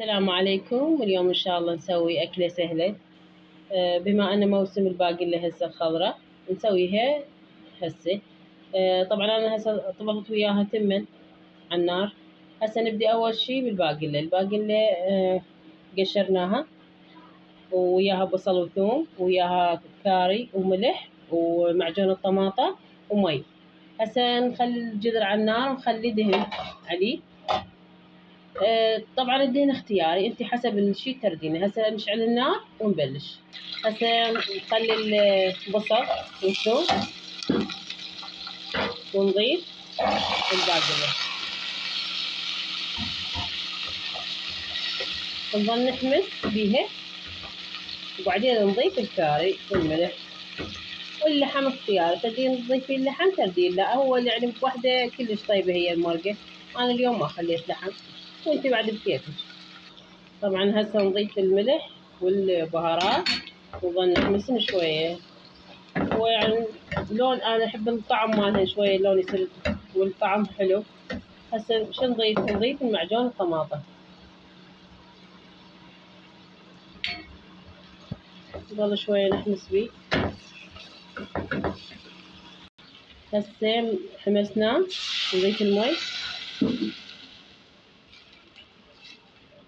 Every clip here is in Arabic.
السلام عليكم. اليوم إن شاء الله نسوي أكلة سهلة. بما أن موسم الباقلة هسه الخضراء نسويها هسه. طبعا أنا هسه طبخت وياها تمن على النار. هسه نبدي أول شي بالباقلة. الباقلة قشرناها وياها بصل وثوم وياها كاري وملح ومعجون الطماطة ومي. هسه نخلي الجذر على النار ونخلي دهن عليه. طبعا الدهن اختياري، انت حسب الشي تردينه. هسه نشعل النار ونبلش. هسه نخلي البصل والثوم ونضيف الباقلة ونظل نحمس بيها، وبعدين نضيف الكاري والملح واللحم اختياري. تردين تضيفين اللحم تردين، لا هو يعني بوحدة كلش طيبة هي المرقة. انا اليوم ما خليت لحم وانت بعد بكيفك. طبعا هسه نضيف الملح والبهارات ونظل نحمسن شوية. ويعني لون انا احب الطعم مالها شوية، اللون يصير والطعم حلو. هسه شو نضيف المعجون الطماطة. نظل شوية نحمس بيه. هسه حمسناه نضيف المي.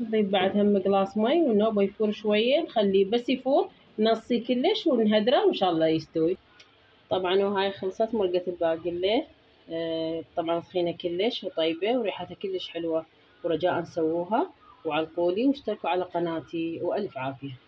نضيف بعد هم قلاص مي ونوبه يفور شوية، نخليه بس يفور نصي كلش ونهدره وإن شاء الله يستوي. طبعا وهاي خلصت مرقة الباقلة. طبعا طحينة كلش وطيبة وريحتها كلش حلوة، ورجاء سووها وعلقولي واشتركوا على قناتي، وألف عافية.